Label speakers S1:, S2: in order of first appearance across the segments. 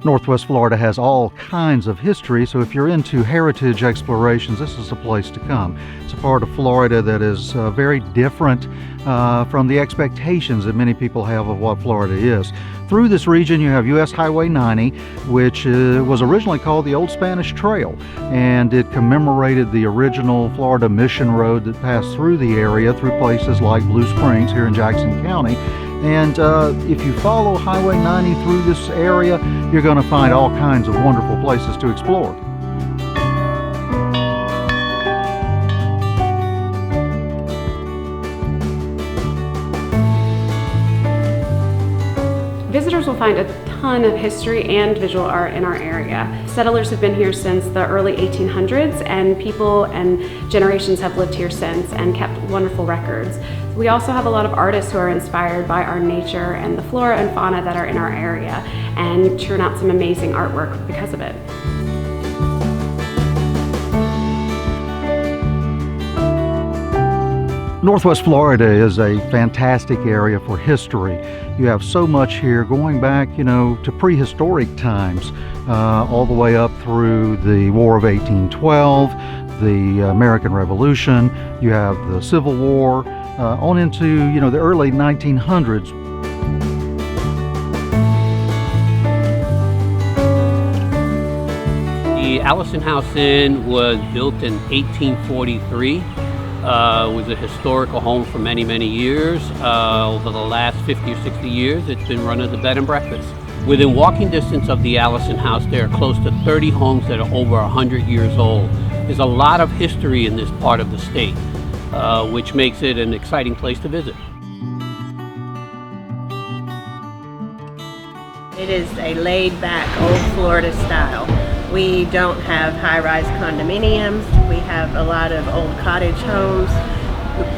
S1: Northwest Florida has all kinds of history, so if you're into heritage explorations, this is a place to come. It's a part of Florida that is very different from the expectations that many people have of what Florida is. Through this region, you have US Highway 90, which was originally called the Old Spanish Trail, and it commemorated the original Florida Mission Road that passed through the area through places like Blue Springs here in Jackson County. And if you follow Highway 90 through this area, you're going to find all kinds of wonderful places to explore.
S2: Visitors will find a ton of history and visual art in our area. Settlers have been here since the early 1800s, and people and generations have lived here since and kept wonderful records. We also have a lot of artists who are inspired by our nature and the flora and fauna that are in our area and churn out some amazing artwork because of it.
S1: Northwest Florida is a fantastic area for history. You have so much here going back, to prehistoric times, all the way up through the War of 1812, the American Revolution. You have the Civil War, on into, the early 1900s.
S3: The Allison House Inn was built in 1843. It was a historical home for many, many years. Over the last 50 or 60 years, it's been run as a bed and breakfast. Within walking distance of the Allison House, there are close to 30 homes that are over 100 years old. There's a lot of history in this part of the state, which makes it an exciting place to visit.
S4: It is a laid-back, old Florida style. We don't have high-rise condominiums. We have a lot of old cottage homes.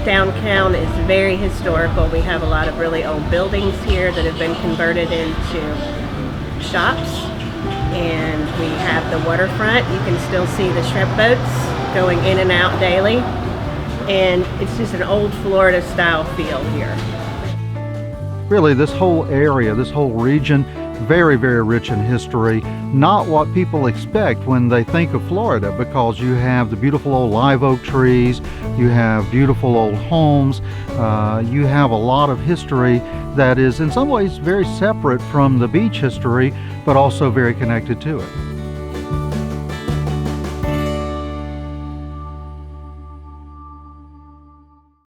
S4: Downtown is very historical. We have a lot of really old buildings here that have been converted into shops. And we have the waterfront. You can still see the shrimp boats going in and out daily. And it's just an old Florida style feel here.
S1: Really, this whole area, this whole region, very, very rich in history. Not what people expect when they think of Florida, because you have the beautiful old live oak trees, you have beautiful old homes, you have a lot of history that is in some ways very separate from the beach history, but also very connected to it.